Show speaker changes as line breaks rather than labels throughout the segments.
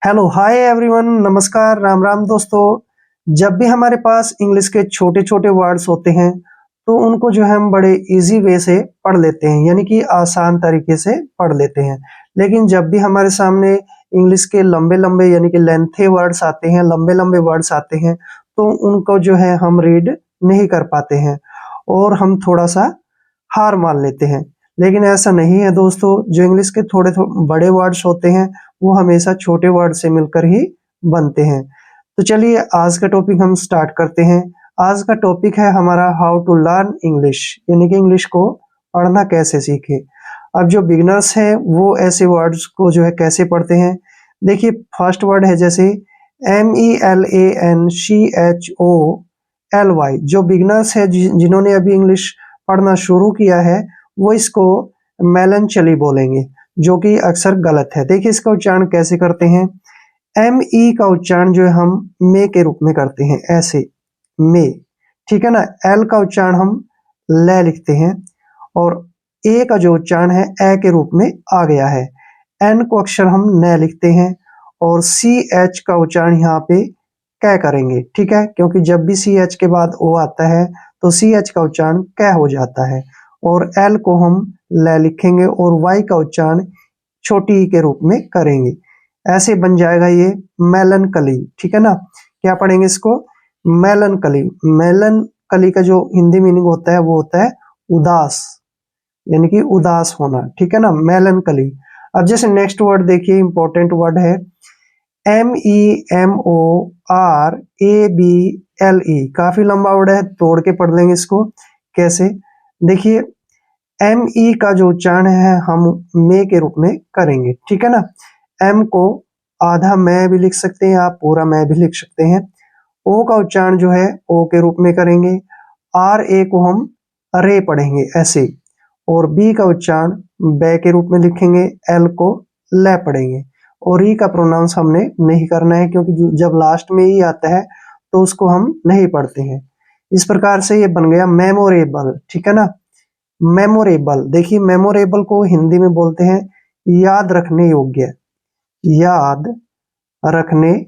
Hello hi everyone, नमस्कार, राम राम दोस्तों। जब भी हमारे पास इंग्लिश के छोटे छोटे वर्ड्स होते हैं तो उनको जो है हम बड़े इजी वे से पढ़ लेते हैं, यानी कि आसान तरीके से पढ़ लेते हैं। लेकिन जब भी हमारे सामने इंग्लिश के लंबे लंबे यानी कि लेंथी वर्ड्स आते हैं, लंबे लंबे वर्ड्स आते हैं, तो उनको जो है हम रीड नहीं कर पाते हैं और हम थोड़ा सा हार मान लेते हैं। लेकिन ऐसा नहीं है दोस्तों, जो इंग्लिश के थोड़े बड़े वर्ड्स होते हैं वो हमेशा छोटे वर्ड से मिलकर ही बनते हैं। तो चलिए आज का टॉपिक हम स्टार्ट करते हैं। आज का टॉपिक है हमारा हाउ टू लर्न इंग्लिश, यानी कि इंग्लिश को पढ़ना कैसे सीखे। अब जो बिगिनर्स हैं वो ऐसे वर्ड्स को जो है कैसे पढ़ते हैं। देखिए फर्स्ट वर्ड है जैसे MELANCHOLY। जो बिगिनर्स है जिन्होंने अभी इंग्लिश पढ़ना शुरू किया है वो इसको मेलनचली बोलेंगे, जो कि अक्सर गलत है। देखिए इसका उच्चारण कैसे करते हैं। ME का उच्चारण जो है हम मे के रूप में करते हैं, ऐसे मे, ठीक है ना। L का उच्चारण हम ले लिखते हैं और A का जो उच्चारण है ए के रूप में आ गया है। N को अक्षर हम न लिखते हैं और CH का उच्चारण यहाँ पे कै करेंगे, ठीक है, क्योंकि जब भी CH के बाद O आता है तो CH का उच्चारण कै हो जाता है। और L को हम ल लिखेंगे और Y का उच्चारण छोटी ई के रूप में करेंगे। ऐसे बन जाएगा ये मेलनकली, ठीक है ना। क्या पढ़ेंगे इसको, मेलनकली। मेलनकली का जो हिंदी मीनिंग होता है वो होता है उदास, यानी कि उदास होना, ठीक है ना, मेलनकली। अब जैसे नेक्स्ट वर्ड देखिए, इंपॉर्टेंट वर्ड है MEMORABLE। काफी लंबा वर्ड है, तोड़ के पढ़ लेंगे इसको। कैसे, देखिए ME का जो उच्चारण है हम मे के रूप में करेंगे, ठीक है ना। M को आधा मैं भी लिख सकते हैं, आप पूरा मैं भी लिख सकते हैं। O का उच्चारण जो है O के रूप में करेंगे। RA को हम रे पढ़ेंगे ऐसे, और B का उच्चारण बै के रूप में लिखेंगे। L को ले पढ़ेंगे और E का प्रोनाउंस हमने नहीं करना है, क्योंकि जब लास्ट में E आता है तो उसको हम नहीं पढ़ते हैं। इस प्रकार से ये बन गया मेमोरेबल, ठीक है ना। मेमोरेबल, देखिए मेमोरेबल को हिंदी में बोलते हैं याद रखने योग्य, याद रखने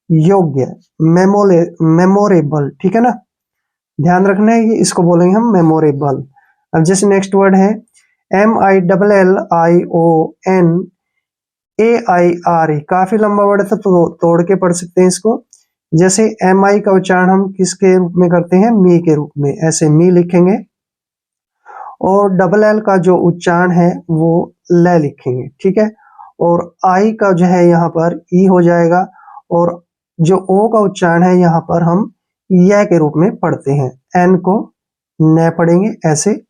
योग्य, मेमोरेबल, ठीक है ना। ध्यान रखना है, ये इसको बोलेंगे हम मेमोरेबल। अब जैसे नेक्स्ट वर्ड है MILLIONAIRE। काफी लंबा वर्ड है तो तोड़ के पढ़ सकते हैं इसको। जैसे MI का उच्चारण हम किसके रूप में करते हैं, मी के रूप में, ऐसे मी लिखेंगे और LL का जो उच्चारण है वो ल लिखेंगे, ठीक है। और आई का जो है यहाँ पर ई हो जाएगा और जो ओ का उच्चारण है यहाँ पर हम य के रूप में पढ़ते हैं। एन को न पढ़ेंगे ऐसे,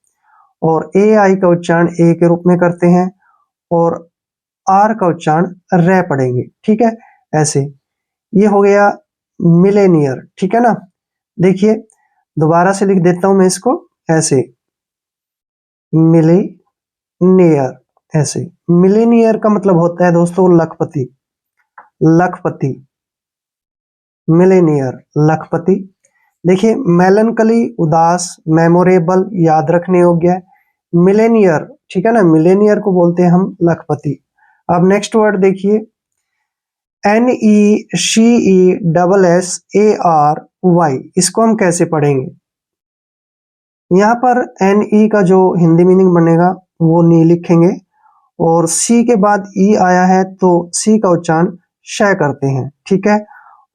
और ए आई का उच्चारण ए के रूप में करते हैं और आर का उच्चारण रे पढ़ेंगे, ठीक है, ऐसे। ये हो गया मिलेनियर, ठीक है ना। देखिए दोबारा से लिख देता हूं मैं इसको ऐसे, मिलेनियर, ऐसे। मिलेनियर का मतलब होता है दोस्तों लखपति, लखपति, मिलेनियर, लखपति। देखिए मेलनकली उदास, मेमोरेबल याद रखने योग्य, मिलेनियर, ठीक है ना, मिलेनियर को बोलते हैं हम लखपति। अब नेक्स्ट वर्ड देखिए NECESSARY। इसको हम कैसे पढ़ेंगे। यहाँ पर NE का जो हिंदी मीनिंग बनेगा वो नी लिखेंगे और सी के बाद ई आया है तो सी का उच्चारण श करते हैं, ठीक है।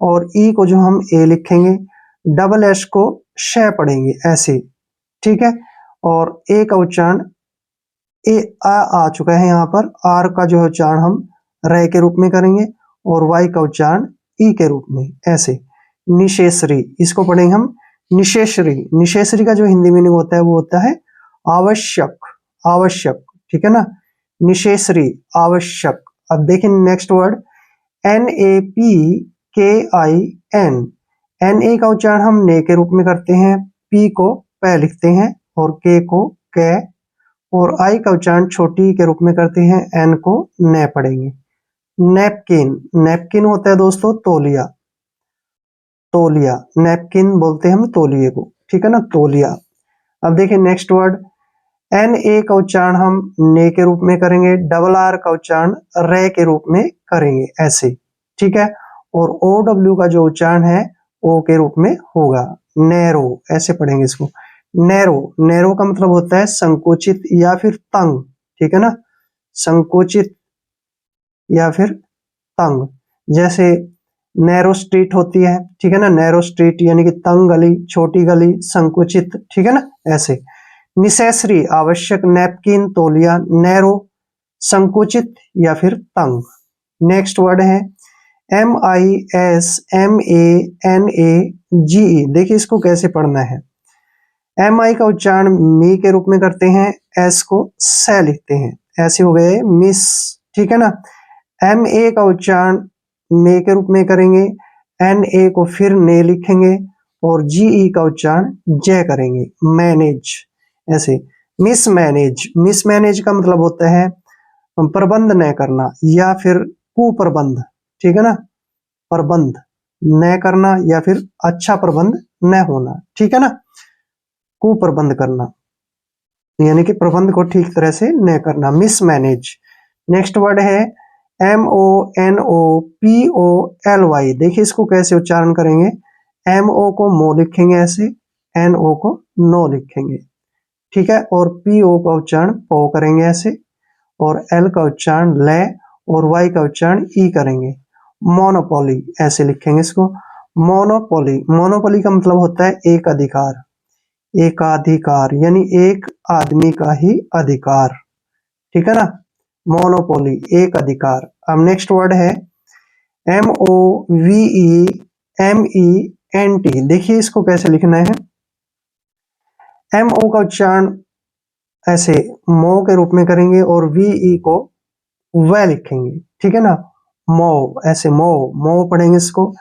और ई को जो हम ए लिखेंगे, SS को श पढ़ेंगे ऐसे, ठीक है। और ए का उच्चारण ए आ चुका है यहाँ पर। आर का जो उच्चारण हम रे के रूप में करेंगे और वाई का उच्चारण ई के रूप में ऐसे। निशेषरी, इसको पढ़ेंगे हम निशेषरी। निशेषरी का जो हिंदी मीनिंग होता है वो होता है आवश्यक, आवश्यक, ठीक है ना, निशेषरी, आवश्यक। अब देखें नेक्स्ट वर्ड NAPKIN। NA का उच्चारण हम ने के रूप में करते हैं, P को पै लिखते हैं और K को कै, और आई का उच्चारण छोटी के रूप में करते हैं, एन को न पढ़ेंगे। नैपकिन, नैपकिन होता है दोस्तों तौलिया, तौलिया, नैपकिन बोलते हैं हम तौलिए को, ठीक है ना, तौलिया। अब देखिए नेक्स्ट वर्ड NA का उच्चारण हम ने के रूप में करेंगे, RR का उच्चारण रे के रूप में करेंगे ऐसे। ठीक है। और ओ डब्ल्यू का जो उच्चारण है ओ के रूप में होगा, नैरो ऐसे पढ़ेंगे इसको। नैरो, नैरो का मतलब होता है संकुचित या फिर तंग, ठीक है ना, संकुचित या फिर तंग। जैसे नैरो स्ट्रीट होती है, ठीक है ना, नैरो स्ट्रीट यानी कि तंग गली, छोटी गली, संकुचित, ठीक है ना, ऐसे। निसेसरी आवश्यक, नैपकिन तौलिया, नैरो संकुचित या फिर तंग। नेक्स्ट वर्ड है MISMANAGE, देखिए इसको कैसे पढ़ना है। MI का उच्चारण मी के रूप में करते हैं, एस को से लिखते हैं, ऐसे हो गए मिस, ठीक है ना। MA का उच्चारण मे के रूप में करेंगे, NA को फिर ने लिखेंगे और GE का उच्चारण जय करेंगे, मैनेज ऐसे। मिसमैनेज, मिसमैनेज का मतलब होता है प्रबंध न करना या फिर कुप्रबंध, ठीक है ना, प्रबंध न करना या फिर अच्छा प्रबंध न होना, ठीक है ना, कुप्रबंध करना यानी कि प्रबंध को ठीक तरह से न करना, मिसमैनेज। नेक्स्ट वर्ड है MONOPOLY, देखिए इसको कैसे उच्चारण करेंगे। MO को मो लिखेंगे ऐसे, NO को नो लिखेंगे, ठीक है, और PO का उच्चारण पो करेंगे ऐसे, और L का उच्चारण ले और Y का उच्चारण ई करेंगे, मोनोपोली ऐसे लिखेंगे इसको। मोनोपोली, मोनोपोली का मतलब होता है एक अधिकार, एकाधिकार यानी एक आदमी का ही अधिकार, ठीक है ना, मोनोपोली एक अधिकार। अब नेक्स्ट वर्ड है MOVEMENT, देखिए इसको कैसे लिखना है। MO का उच्चारण ऐसे मो के रूप में करेंगे और VE को व लिखेंगे, ठीक है ना, मो ऐसे, मो मो पढ़ेंगे इसको।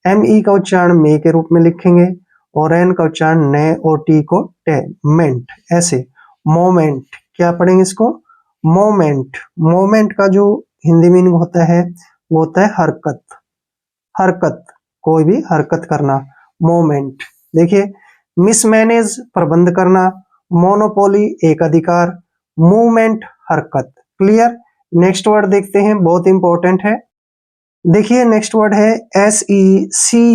ME का उच्चारण मे के रूप में लिखेंगे और N का उच्चारण ने और T को टे, मेंट ऐसे, मोमेंट, क्या पढ़ेंगे इसको, मोमेंट। मोमेंट का जो हिंदी मीनिंग होता है वो होता है हरकत, हरकत, कोई भी हरकत करना, मोमेंट। देखिए मिसमैनेज प्रबंध करना, मोनोपोली एक अधिकार, मूवमेंट हरकत, क्लियर। नेक्स्ट वर्ड देखते हैं, बहुत इंपॉर्टेंट है। देखिए नेक्स्ट वर्ड है SECULAR,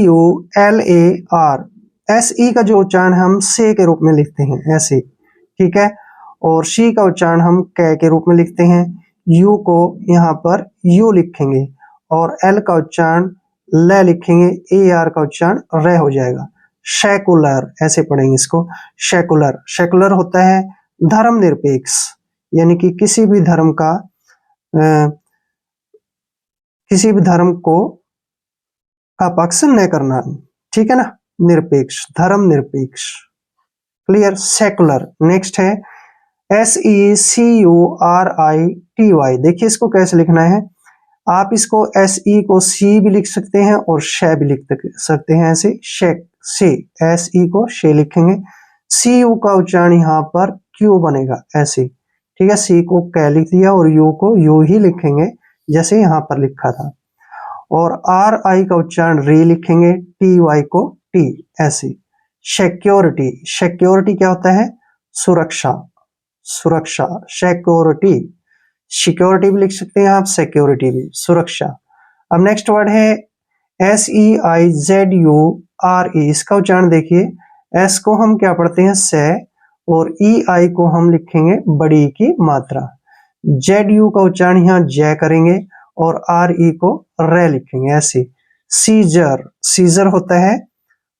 SE का जो उच्चारण हम से के रूप में लिखते हैं ऐसे, ठीक है, और शी का उच्चारण हम कै के रूप में लिखते हैं, यू को यहाँ पर यू लिखेंगे और एल का उच्चारण ल लिखेंगे, AR का उच्चारण रे हो जाएगा, सेकुलर ऐसे पढ़ेंगे इसको, सेकुलर। सेकुलर होता है धर्मनिरपेक्ष, यानी कि किसी भी धर्म का किसी भी धर्म को का पक्ष न करना, ठीक है ना, निरपेक्ष, धर्म निरपेक्ष, क्लियर, सेकुलर। नेक्स्ट है SECURITY, देखिए इसको कैसे लिखना है। आप इसको SE को सी भी लिख सकते हैं और शे भी लिख सकते हैं ऐसे, शेक से, SE को शे लिखेंगे, CU का उच्चारण यहाँ पर क्यू बनेगा ऐसे, ठीक है, सी को कै लिख दिया और यू को यू ही लिखेंगे जैसे यहाँ पर लिखा था, और RI का उच्चारण री लिखेंगे, TY को टी ऐसे। सिक्योरिटी, सिक्योरिटी क्या होता है, सुरक्षा, सुरक्षा, सिक्योरिटी, सिक्योरिटी भी लिख सकते हैं आप, सिक्योरिटी भी, सुरक्षा। अब नेक्स्ट वर्ड है SEIZURE, इसका उच्चारण देखिए, S को हम क्या पढ़ते हैं से, और EI को हम लिखेंगे बड़ी की मात्रा, ZU का उच्चारण यहाँ जय करेंगे और RE को रे लिखेंगे ऐसे। सीजर, सीजर होता है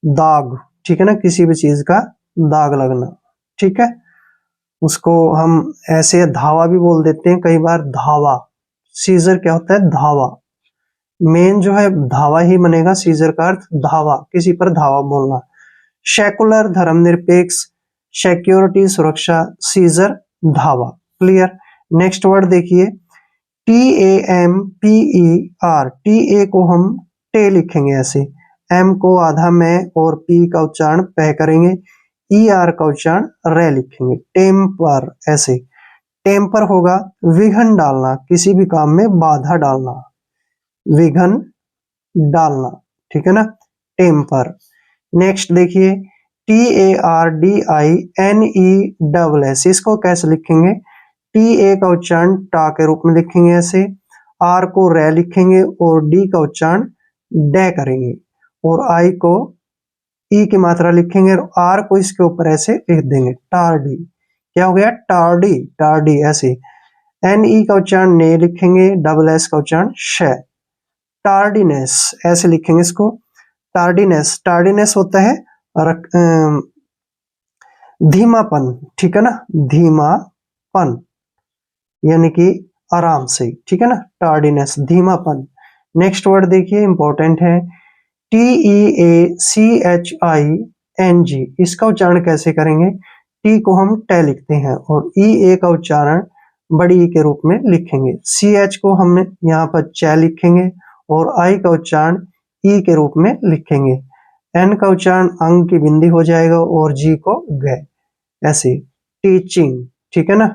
दाग, ठीक है ना, किसी भी चीज का दाग लगना, ठीक है, उसको हम ऐसे धावा भी बोल देते हैं कई बार, धावा। सीजर क्या होता है, धावा, मेन जो है धावा ही बनेगा, सीजर का अर्थ धावा, किसी पर धावा बोलना। सेकुलर धर्मनिरपेक्ष, सिक्योरिटी सुरक्षा, सीजर धावा, क्लियर। नेक्स्ट वर्ड देखिए TAMPER, TA को हम टे लिखेंगे ऐसे, M को आधा में और P का उच्चारण पह करेंगे, ER का उच्चारण रे लिखेंगे, टेम्पर ऐसे। टेम्पर होगा विघन डालना, किसी भी काम में बाधा डालना, विघन डालना, ठीक है ना, टेम्पर। नेक्स्ट देखिए TARDINESS, इसको कैसे लिखेंगे, TA का उच्चारण टा के रूप में लिखेंगे ऐसे, आर को रे लिखेंगे और डी का उच्चारण डे करेंगे और आई को ई की मात्रा लिखेंगे और आर को इसके ऊपर ऐसे लिख देंगे टार्डी। क्या हो गया? टार्डी, टार्डी ऐसे। एन ई का उच्चारण ने लिखेंगे, डबल एस का उच्चारण श। टार्डीनेस ऐसे लिखेंगे इसको, टार्डीनेस। टार्डीनेस होता है धीमापन, ठीक है ना, धीमापन यानी कि आराम से, ठीक है ना, टार्डीनेस धीमापन। नेक्स्ट वर्ड देखिए, इंपॉर्टेंट है, TEACHING। इसका उच्चारण कैसे करेंगे? टी को हम टे लिखते हैं और EA का उच्चारण बड़ी ई के रूप में लिखेंगे। CH को हम यहाँ पर च लिखेंगे और आई का उच्चारण ई के रूप में लिखेंगे। एन का उच्चारण अंग की बिंदी हो जाएगा और जी को ग, ऐसे टीचिंग, ठीक है ना,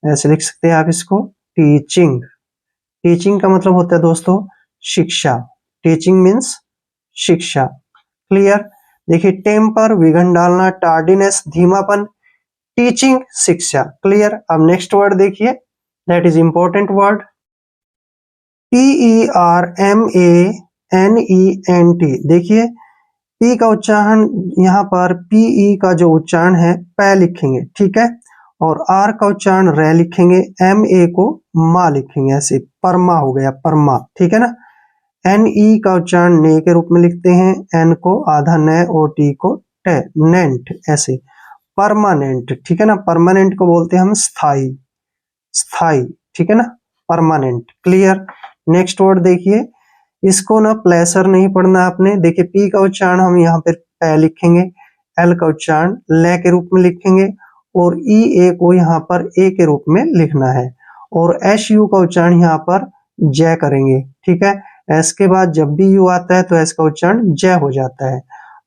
ऐसे लिख सकते हैं आप इसको टीचिंग। टीचिंग का मतलब होता है दोस्तों शिक्षा, टीचिंग मीन्स शिक्षा। क्लियर? देखिए, टेम्पर विघन डालना, टार्डीनेस धीमापन, टीचिंग शिक्षा। क्लियर? अब नेक्स्ट वर्ड देखिए, that is important word, PERMANENT। देखिए, पी का उच्चारण यहाँ पर PE का जो उच्चारण है पै लिखेंगे, ठीक है, और आर का उच्चारण रे लिखेंगे, MA को मा लिखेंगे, ऐसे परमा हो गया, परमा, ठीक है ना। NE का उच्चारण ने के रूप में लिखते हैं, एन को आधा न और टी को टे, नेंट, ऐसे परमानेंट, ठीक है ना। परमानेंट को बोलते हैं हम स्थाई, स्थाई, ठीक है ना, परमानेंट। क्लियर? नेक्स्ट वर्ड देखिए, इसको ना प्लेसर नहीं पढ़ना आपने। देखिए, पी का उच्चारण हम यहाँ पे पै लिखेंगे, एल का उच्चारण ले के रूप में लिखेंगे और ई ए को यहाँ पर ए के रूप में लिखना है और एस यू का उच्चारण यहाँ पर जय करेंगे, ठीक है। एस के बाद जब भी यू आता है तो एस का उच्चारण जय हो जाता है।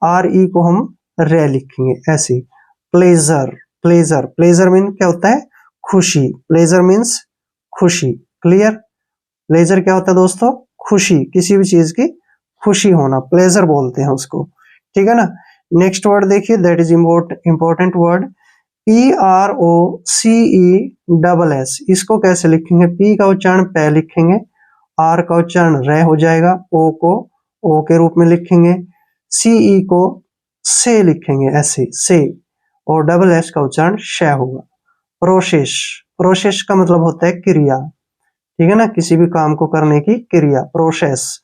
आर ई को हम रे लिखेंगे, ऐसे। प्लेजर, प्लेजर, प्लेजर मीन क्या होता है? खुशी। प्लेजर मीन्स खुशी। क्लियर? प्लेजर क्या होता है दोस्तों? खुशी, किसी भी चीज की खुशी होना, प्लेजर बोलते हैं उसको, ठीक है ना। नेक्स्ट वर्ड देखिए, that is important word, PROCESS। इसको कैसे लिखेंगे? पी का उच्चारण पै लिखेंगे, आर का उच्चारण रे हो जाएगा, ओ को ओ के रूप में लिखेंगे, CE को से लिखेंगे, ऐसे से, और डबल एस का उच्चारण श होगा। प्रोसेस, प्रोसेस का मतलब होता है क्रिया, ठीक है ना, किसी भी काम को करने की क्रिया, प्रोसेस,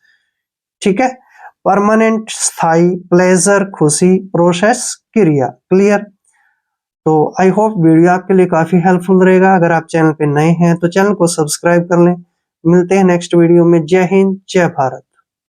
ठीक है। परमानेंट स्थाई, प्लेजर खुशी, प्रोसेस क्रिया। क्लियर? तो आई होप वीडियो आपके लिए काफी हेल्पफुल रहेगा। अगर आप चैनल पे नए हैं तो चैनल को सब्सक्राइब कर लें। मिलते हैं नेक्स्ट वीडियो में। जय हिंद, जय भारत।